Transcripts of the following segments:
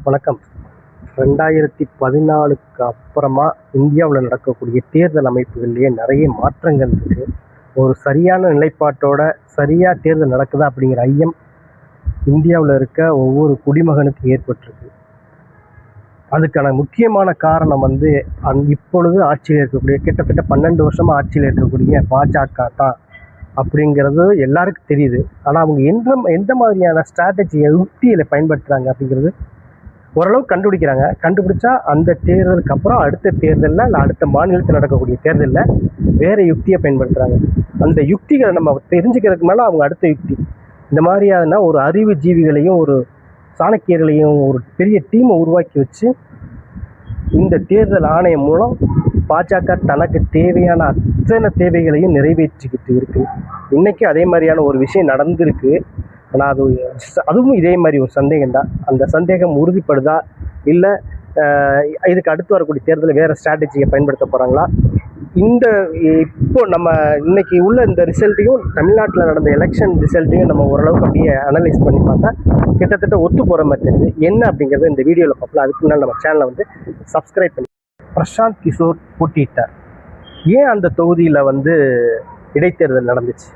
வணக்கம். 2014க்கு அப்புறமா இந்தியாவில் நடக்கக்கூடிய தேர்தல் அமைப்புகள்லேயே நிறைய மாற்றங்கள் இருக்குது. ஒரு சரியான நிலைப்பாட்டோட சரியாக தேர்தல் நடக்குதா அப்படிங்கிற ஐயம் இந்தியாவில் இருக்க ஒவ்வொரு குடிமகனுக்கும் ஏற்பட்டிருக்கு. அதுக்கான முக்கியமான காரணம் இப்பொழுது ஆட்சியில் இருக்கக்கூடிய கிட்டத்தட்ட 12 வருஷமாக ஆட்சியில் இருக்கக்கூடிய பாஜக தான் அப்படிங்கிறது எல்லாருக்கும் தெரியுது. ஆனால் அவங்க எந்த மாதிரியான ஸ்ட்ராட்டஜியை யுக்தியில் பயன்படுத்துகிறாங்க அப்படிங்கிறது ஓரளவு கண்டுபிடிக்கிறாங்க. கண்டுபிடிச்சா அந்த தேர்தலுக்கு அப்புறம் அடுத்த தேர்தலில் இல்லை அடுத்த மாநிலத்தில் நடக்கக்கூடிய தேர்தலில் வேறு யுக்தியை பயன்படுத்துகிறாங்க. அந்த யுக்திகளை நம்ம தெரிஞ்சுக்கிறதுக்கு மேலே அவங்க அடுத்த யுக்தி இந்த மாதிரியான ஒரு அறிவு ஜீவிகளையும் ஒரு சாணக்கியர்களையும் ஒரு பெரிய டீமை உருவாக்கி வச்சு இந்த தேர்தல் ஆணையம் மூலம் பாஜக தனக்கு தேவையான அத்தனை தேவைகளையும் நிறைவேற்றிக்கிட்டு இருக்கு. இன்றைக்கி அதே மாதிரியான ஒரு விஷயம் நடந்திருக்கு. ஆனால் அதுவும் இதே மாதிரி ஒரு சந்தேகம் தான். அந்த சந்தேகம் உறுதிப்படுதா இல்லை இதுக்கு அடுத்து வரக்கூடிய தேர்தலில் வேறு ஸ்ட்ராட்டஜியை பயன்படுத்த போகிறாங்களா? இப்போ நம்ம இன்னைக்கு உள்ள இந்த ரிசல்ட்டையும் தமிழ்நாட்டில் நடந்த எலெக்ஷன் ரிசல்ட்டையும் நம்ம ஓரளவுக்கு அப்படியே அனலைஸ் பண்ணி பார்த்தா கிட்டத்தட்ட ஒத்து போகிற மாதிரி தெரியுது. என்ன அப்படிங்கிறத இந்த வீடியோவில் பார்க்கலாம். அதுக்கு முன்னால் நம்ம சேனலை சப்ஸ்கிரைப் பண்ணி. பிரசாந்த் கிஷோர் போட்டியிட்டார். ஏன் அந்த தொகுதியில் இடைத்தேர்தல் நடந்துச்சு?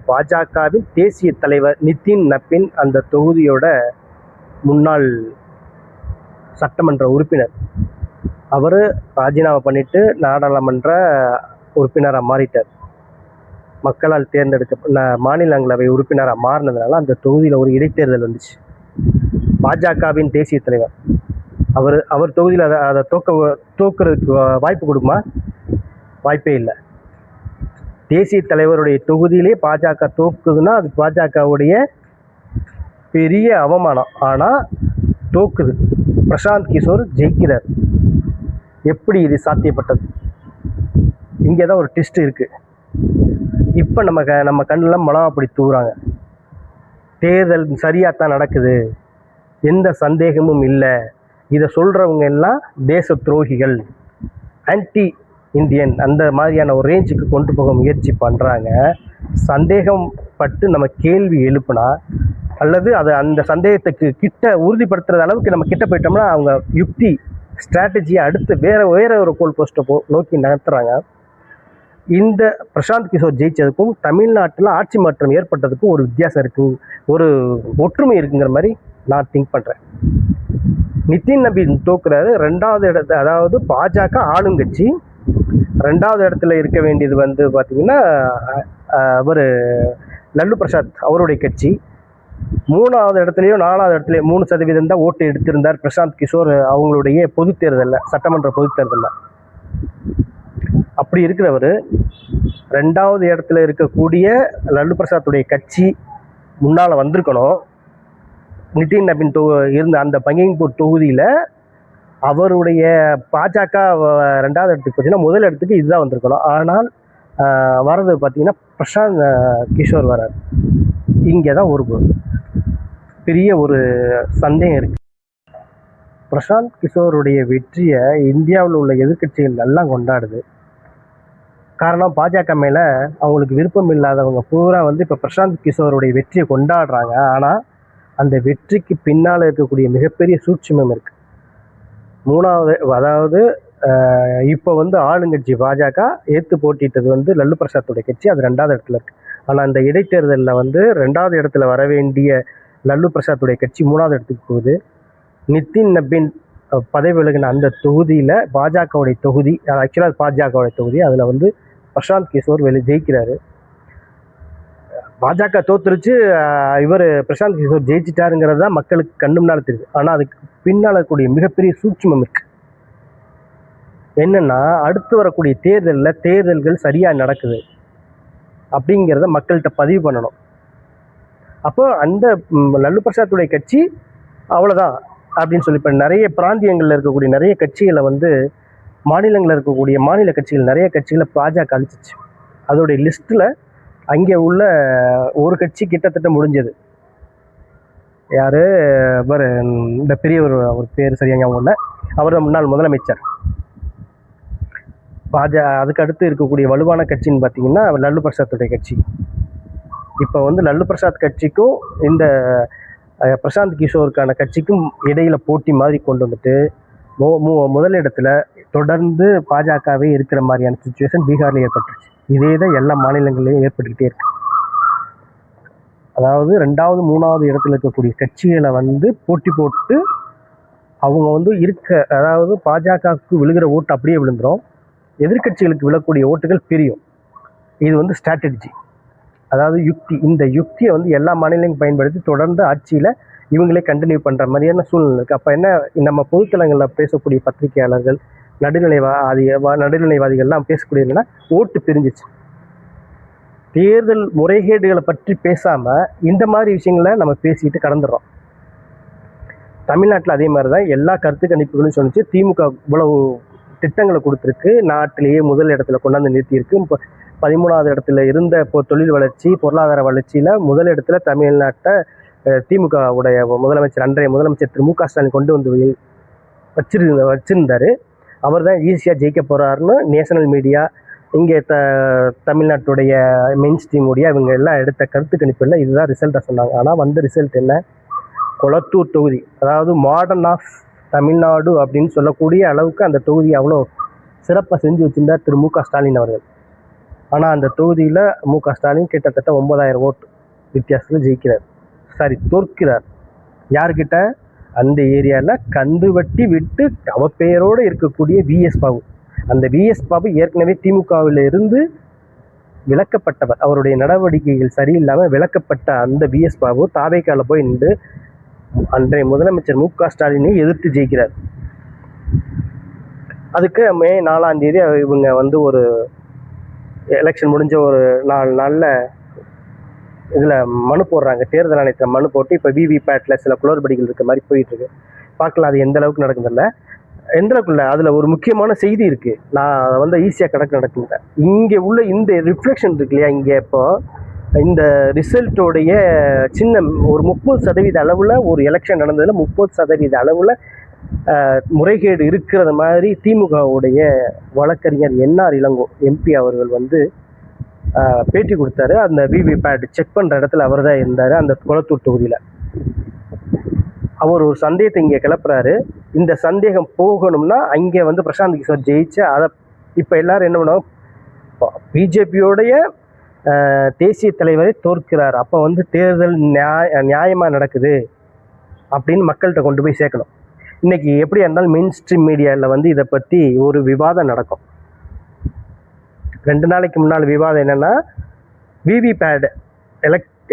பாஜகவின் தேசிய தலைவர் நிதின் நபின் அந்த தொகுதியோட முன்னாள் சட்டமன்ற உறுப்பினர். அவர் ராஜினாமா பண்ணிட்டு நாடாளுமன்ற உறுப்பினராக மாறிட்டார். மக்களால் தேர்ந்தெடுக்க மாநிலங்களவை உறுப்பினராக மாறினதுனால அந்த தொகுதியில் ஒரு இடைத்தேர்தல் வந்துச்சு. பாஜகவின் தேசிய தலைவர் அவர் தொகுதியில் அதை தோக்குறதுக்கு வாய்ப்பு கொடுக்குமா? வாய்ப்பே இல்லை. தேசிய தலைவருடைய தொகுதியிலே பாஜக தோக்குதுன்னா அது பாஜகவுடைய பெரிய அவமானம். ஆனால் தோக்குது. பிரசாந்த் கிஷோர் ஜெயிக்கிறார். எப்படி இது சாத்தியப்பட்டது? இங்கே தான் ஒரு ட்விஸ்ட் இருக்குது. இப்போ நம்ம கண்ணெல்லாம் மிளகாப்பொடி தூவுறாங்க. தேர்தல் சரியாக தான் நடக்குது, எந்த சந்தேகமும் இல்லை. இதை சொல்கிறவங்க எல்லாம் தேச துரோகிகள், ஆன்டி இந்தியன் அந்த மாதிரியான ஒரு ரேஞ்சுக்கு கொண்டு போக முயற்சி பண்ணுறாங்க. சந்தேகம் பட்டு நம்ம கேள்வி எழுப்புனா அல்லது அதை அந்த சந்தேகத்துக்கு கிட்ட உறுதிப்படுத்துகிற அளவுக்கு நம்ம கிட்ட போயிட்டோம்னா அவங்க யுக்தி ஸ்ட்ராட்டஜியை அடுத்து வேற ஒரு கோல் போஸ்ட்டை நோக்கி நகர்த்துறாங்க. இந்த பிரசாந்த் கிஷோர் ஜெயிச்சதுக்கும் தமிழ்நாட்டில் ஆட்சி மாற்றம் ஏற்பட்டதுக்கும் ஒரு வித்தியாசம் இருக்குது, ஒரு ஒற்றுமை இருக்குங்கிற மாதிரி நான் திங்க் பண்ணுறேன். நிதின் நபின் தோக்குறாரு. 2வது இடத்து, அதாவது பாஜக ஆளுங்கட்சி 2வது இடத்துல இருக்க வேண்டியது பார்த்திங்கன்னா அவர் லல்லு பிரசாத் அவருடைய கட்சி. 3வது இடத்துலையோ 4வது இடத்துலையோ 3% தான் ஓட்டு எடுத்திருந்தார் பிரசாந்த் கிஷோர் அவங்களுடைய பொது தேர்தலில், சட்டமன்ற பொது தேர்தலில். அப்படி இருக்கிறவர் 2வது இடத்துல இருக்கக்கூடிய லல்லு பிரசாத்துடைய கட்சி முன்னால் வந்திருக்கணும். நிதின் நபின் இருந்த அந்த பங்கிங்பூர் தொகுதியில் அவருடைய பாஜக 2வது இடத்துக்கு போச்சுன்னா முதல் இடத்துக்கு இதுதான் வந்திருக்கணும். ஆனால் வர்றது பார்த்திங்கன்னா பிரசாந்த் கிஷோர் வரார். இங்கே தான் ஒரு பெரிய ஒரு சந்தேகம் இருக்குது. பிரசாந்த் கிஷோருடைய வெற்றியை இந்தியாவில் உள்ள எதிர்க்கட்சிகள் எல்லாம் கொண்டாடுது. காரணம், பாஜக மேலே அவங்களுக்கு விருப்பம் இல்லாதவங்க பூரா இப்போ பிரசாந்த் கிஷோருடைய வெற்றியை கொண்டாடுறாங்க. ஆனால் அந்த வெற்றிக்கு பின்னால் இருக்கக்கூடிய மிகப்பெரிய சூட்சுமம் இருக்குது. 3வது, அதாவது இப்போ ஆளுங்கட்சி பாஜக ஏற்று போட்டிட்டது லல்லு பிரசாத்துடைய கட்சி, அது 2வது இடத்துல இருக்குது. ஆனால் அந்த இடைத்தேர்தலில் 2வது இடத்துல வர வேண்டிய லல்லு பிரசாத்துடைய கட்சி 3வது இடத்துக்கு போகுது. நிதின் நபின் பதவி விலகின அந்த தொகுதியில் பாஜகவுடைய தொகுதி, ஆக்சுவலாக பாஜகவுடைய தொகுதி, அதில் பிரசாந்த் கிஷோர் ஜெயிக்கிறாரு. பாஜக தோத்துருச்சு, இவர் பிரசாந்த் கிஷோர் ஜெயிச்சிட்டாருங்கிறது தான் மக்களுக்கு கண்ணு முன்னால் தெரியுது. ஆனால் அதுக்கு பின்னால் இருக்கக்கூடிய மிகப்பெரிய சூட்சுமம் இருக்குது. என்னென்னா, அடுத்து வரக்கூடிய தேர்தல்கள் சரியாக நடக்குது அப்படிங்கிறத மக்கள்கிட்ட பதிவு பண்ணணும். அப்போ அந்த லல்லு பிரசாத்துடைய கட்சி அவ்வளோதான் அப்படின்னு சொல்லி இப்போ நிறைய பிராந்தியங்களில் இருக்கக்கூடிய நிறைய கட்சிகளை மாநிலங்களில் இருக்கக்கூடிய மாநில கட்சிகள் நிறைய கட்சிகளை பாஜக அழிச்சிச்சு. அதோடைய லிஸ்ட்டில் அங்கே உள்ள ஒரு கட்சி கிட்டத்தட்ட முடிஞ்சது. யார்? இந்த பெரியவர், அவர் பேர் சரியாக அவங்க இல்லை, அவர் தான் முன்னாள் முதலமைச்சர். அதுக்கு அடுத்து இருக்கக்கூடிய வலுவான கட்சின்னு பார்த்தீங்கன்னா லல்லு பிரசாத்துடைய கட்சி. இப்போ லல்லு பிரசாத் கட்சிக்கும் இந்த பிரசாந்த் கிஷோருக்கான கட்சிக்கும் இடையில போட்டி மாதிரி கொண்டு வந்துட்டு முதலிடத்துல தொடர்ந்து பாஜகவே இருக்கிற மாதிரியான சுச்சுவேஷன் பீகார்ல ஏற்பட்டுருச்சு. இதே தான் எல்லா மாநிலங்களையும் ஏற்பட்டுக்கிட்டே இருக்கு. அதாவது 2வது 3வது இடத்துல இருக்கக்கூடிய கட்சிகளை வந்து போட்டி போட்டு அவங்க வந்து அதாவது பாஜகவுக்கு விழுகிற ஓட்டு அப்படியே விழுந்துடும், எதிர்கட்சிகளுக்கு விழக்கூடிய ஓட்டுகள் பிரியும். இது வந்து ஸ்ட்ராட்டஜி, அதாவது யுக்தி. இந்த யுக்தியை வந்து எல்லா மாநிலங்களும் பயன்படுத்தி தொடர்ந்து ஆட்சியில் இவங்களே கண்டினியூ பண்ணுற மாதிரியான சூழ்நிலை இருக்குது. அப்போ என்ன, நம்ம பொதுத்தளங்களில் பேசக்கூடிய பத்திரிகையாளர்கள், நடுநிலைவாதிகள்லாம் பேசக்கூடிய என்னன்னா, ஓட்டு பிரிஞ்சிச்சு. தேர்தல் முறைகேடுகளை பற்றி பேசாமல் இந்த மாதிரி விஷயங்களை நம்ம பேசிட்டு கடந்துடுறோம். தமிழ்நாட்டில் அதே மாதிரி தான் எல்லா கருத்து கணிப்புகளும் சொன்னிச்சு. திமுக இவ்வளவு திட்டங்களை கொடுத்துருக்கு, நாட்டிலேயே முதல் இடத்துல கொண்டாந்து நிறுத்தியிருக்கு. இப்போ 13வது இடத்துல இருந்த தொழில் வளர்ச்சி, பொருளாதார வளர்ச்சியில் முதல் இடத்துல தமிழ்நாட்டை திமுகவுடைய முதலமைச்சர், அன்றைய முதலமைச்சர் திரு மு க ஸ்டாலின் கொண்டு வந்து வச்சிருந்தார். அவர் தான் ஈஸியாக ஜெயிக்க போகிறாருன்னு நேஷனல் மீடியா, இங்கே தமிழ்நாட்டுடைய மெயின் ஸ்ட்ரீம் மீடியா இவங்க எல்லாம் எடுத்த கருத்து கணிப்பில் இதுதான் ரிசல்ட்டாக சொன்னாங்க. ஆனால் வந்த ரிசல்ட் என்ன, கொளத்தூர் தொகுதி, அதாவது மாடர்ன் ஆஃப் தமிழ்நாடு அப்படின்னு சொல்லக்கூடிய அளவுக்கு அந்த தொகுதி அவ்வளோ சிறப்பாக செஞ்சு வச்சிருந்தார் திரு மு க ஸ்டாலின் அவர்கள். ஆனால் அந்த தொகுதியில் மு க ஸ்டாலின் கிட்டத்தட்ட 9000 ஓட்டு வித்தியாசத்தில் தோற்கிறார். யார்கிட்ட, அந்த ஏரியாவில் கந்து வட்டி விட்டு அவப்பெயரோடு இருக்கக்கூடிய விஎஸ் பாபு. அந்த விஎஸ் பாபு ஏற்கனவே திமுகவில் இருந்து விலக்கப்பட்டவர், அவருடைய நடவடிக்கைகள் சரியில்லாமல் விலக்கப்பட்ட அந்த விஎஸ் பாபு தாவேக்கால போய் நின்று அன்றைய முதலமைச்சர் மு க ஸ்டாலினை எதிர்த்து ஜெயிக்கிறார். அதுக்கு மே 4ஆம் தேதி இவங்க வந்து ஒரு எலெக்ஷன் முடிஞ்ச ஒரு 4 நாளில் இதில் மனு போடுறாங்க, தேர்தல் ஆணையத்தில் மனு போட்டு இப்போ விவிபேட்டில் சில குளறுபடிகள் இருக்க மாதிரி போயிட்டுருக்கு. பார்க்கலாம் அது எந்த அளவுக்கு நடக்குதில்ல, எந்த அளவுக்கு இல்லை. அதில் ஒரு முக்கியமான செய்தி இருக்குது, நான் அதை வந்து ஈஸியாக நடக்குதுங்க. இங்கே உள்ள இந்த ரிஃப்ளெக்ஷன் இருக்கு இல்லையா, இங்கே இப்போ இந்த ரிசல்ட்டோடைய சின்ன ஒரு 30% அளவில் ஒரு எலெக்ஷன் நடந்ததில் 30% அளவில் முறைகேடு இருக்கிறது மாதிரி திமுகவுடைய வழக்கறிஞர் என்ஆர் இளங்கோ எம்பி அவர்கள் வந்து பேட்டி கொடுத்தாரு. அந்த விவிபேட் செக் பண்ணுற இடத்துல அவர் தான் இருந்தார், அந்த கொளத்தூர் தொகுதியில். அவர் ஒரு சந்தேகத்தை இங்கே கிளப்புறாரு. இந்த சந்தேகம் போகணும்னா அங்கே வந்து பிரசாந்த் கிஷோர் ஜெயிச்சு அதை இப்போ எல்லாரும் என்ன பண்ணுவோம், பிஜேபியோடைய தேசிய தலைவரை தோற்கிறார், அப்போ வந்து தேர்தல் நியாயமாக நடக்குது அப்படின்னு மக்கள்கிட்ட கொண்டு போய் சேர்க்கணும். இன்றைக்கி எப்படி இருந்தாலும் மெயின் ஸ்ட்ரீம் மீடியாவில் வந்து இதை பற்றி ஒரு விவாதம் நடக்கும். 2 நாளைக்கு முன்னால் விவாதம் என்னென்னா, விவிபேட்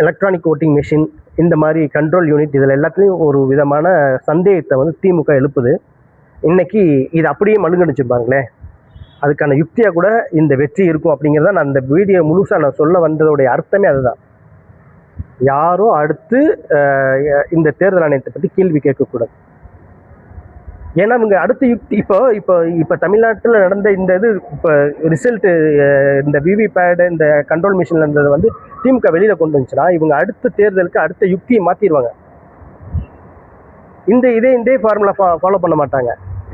எலக்ட்ரானிக் ஓட்டிங் மிஷின், இந்த மாதிரி கண்ட்ரோல் யூனிட், இதில் எல்லாத்துலேயும் ஒரு விதமான சந்தேகத்தை வந்து திமுக எழுப்புது. இன்றைக்கி இது அப்படியே மழுங்கடிச்சுப்பாங்களே, அதுக்கான யுக்தியாக கூட இந்த வெற்றி இருக்கும் அப்படிங்கிறத நான் அந்த வீடியோ முழுசாக நான் சொல்ல வந்ததோடைய அர்த்தமே அதுதான். யாரும் அடுத்து இந்த தேர்தல் ஆணையத்தை பற்றி கேள்வி கேட்கக்கூடாது. ஏன்னா இவங்க அடுத்த யுக்தி இப்போ தமிழ்நாட்டில் நடந்த இந்த இது இப்போ ரிசல்ட்டு, இந்த விவிபேடு, இந்த கண்ட்ரோல் மிஷினில் இருந்தது வந்து திமுக வெளியில் கொண்டு வந்துச்சுன்னா இவங்க அடுத்த தேர்தலுக்கு அடுத்த யுக்தியை மாற்றிடுவாங்க. இதே ஃபார்முலா ஃபாலோ பண்ண மாட்டாங்க.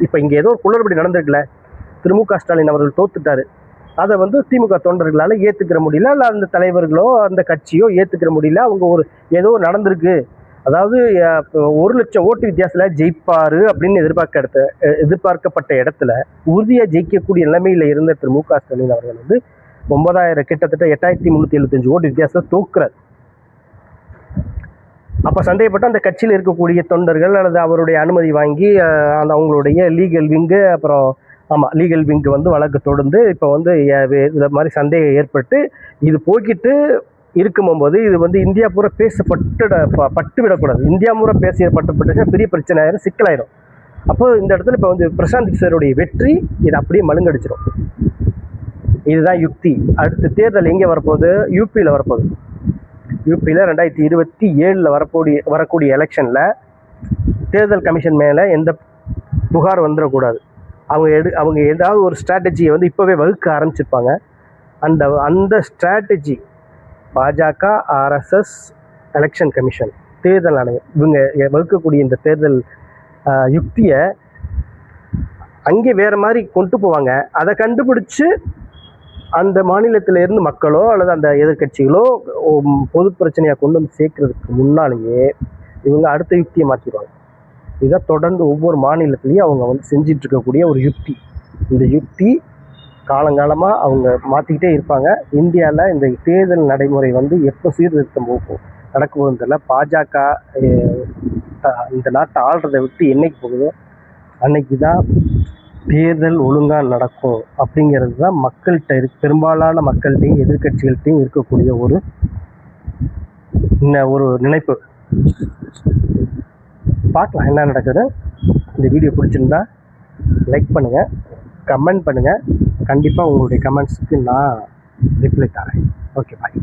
இப்போ இங்கே ஏதோ ஒரு குளறுபடி நடந்திருக்குல்ல, திரு மு க ஸ்டாலின் அவர்கள் தோத்துட்டாரு, அதை வந்து திமுக தொண்டர்களால் ஏற்றுக்கிற முடியல, இல்லை அந்த தலைவர்களோ அந்த கட்சியோ ஏற்றுக்கிற முடியல. அவங்க ஏதோ நடந்திருக்கு, அதாவது 1,00,000 ஓட்டு வித்தியாசத்தில் ஜெயிப்பார் அப்படின்னு எதிர்பார்க்கப்பட்ட இடத்துல உறுதியாக ஜெயிக்கக்கூடிய நிலைமையில் இருந்த திரு மு க ஸ்டாலின் அவர்கள் வந்து 9,000 கிட்டத்தட்ட 8,375 ஓட்டு வித்தியாசத்தில் தோக்குறார். அப்போ சந்தேகப்பட்டு அந்த கட்சியில் இருக்கக்கூடிய தொண்டர்கள் அல்லது அவருடைய அனுமதி வாங்கி அந்த அவங்களுடைய லீகல் விங்கு வந்து வழக்கு தொடர்ந்து இப்போ வந்து இந்த மாதிரி சந்தேகம் ஏற்பட்டு இது போய்கிட்டு இருக்கும்போது இது வந்து இந்தியா பூரா பட்டு விடக்கூடாது. இந்தியா பூரா பேசப்பட்டுச்சுன்னா பெரிய பிரச்சனை ஆயிரும், சிக்கலாயிரும். அப்போ இந்த இடத்துல இப்போ வந்து பிரசாந்த் கிஷோருடைய வெற்றி இது அப்படியே மழுங்கடிச்சிடும். இதுதான் யுக்தி. அடுத்த தேர்தல் எங்கே வரப்போகுது, யூபியில் வரப்போகுது. யூபியில் 2027 வரக்கூடிய எலெக்ஷனில் தேர்தல் கமிஷன் மேலே எந்த புகார் வந்துடக்கூடாது. அவங்க ஏதாவது ஒரு ஸ்ட்ராட்டஜியை வந்து இப்போவே வகுக்க ஆரம்பிச்சிருப்பாங்க. அந்த ஸ்ட்ராட்டஜி பாஜக, ஆர்எஸ்எஸ், எலெக்ஷன் கமிஷன், தேர்தல் ஆணையம் இவங்க வகுக்கக்கூடிய இந்த தேர்தல் யுக்தியை அங்கே வேறு மாதிரி கொண்டு போவாங்க. அதை கண்டுபிடிச்சு அந்த மாநிலத்திலிருந்து மக்களோ அல்லது அந்த எதிர்கட்சிகளோ பொது பிரச்சனையாக கொண்டு வந்து சேர்க்கறதுக்கு முன்னாலேயே இவங்க அடுத்த யுக்தியை மாற்றிடுவாங்க. இதை தொடர்ந்து ஒவ்வொரு மாநிலத்திலையும் அவங்க வந்து செஞ்சிட்டு இருக்கக்கூடிய ஒரு யுக்தி. இந்த யுக்தி காலங்காலமாக அவங்க மாற்றிக்கிட்டே இருப்பாங்க. இந்தியாவில் இந்த தேர்தல் நடைமுறை வந்து எப்போ சீர்திருத்தம் நடக்கும்போதுன்னு தெரியல. பாஜக இந்த நாட்டை ஆள்றதை விட்டு என்னைக்கு போகுதோ அன்னைக்கு தான் தேர்தல் ஒழுங்காக நடக்கும் அப்படிங்கிறது தான் மக்கள்கிட்ட பெரும்பாலான மக்கள்கிட்டையும் எதிர்கட்சிகள்கிட்டையும் இருக்கக்கூடிய ஒரு நினைப்பு. பார்க்கலாம் என்ன நடக்குது. இந்த வீடியோ பிடிச்சிருந்தா லைக் பண்ணுங்கள், கமெண்ட் பண்ணுங்கள். கண்டிப்பாக உங்களுடைய கமெண்ட்ஸுக்கு நான் ரிப்ளை தரேன். ஓகே, பாய்.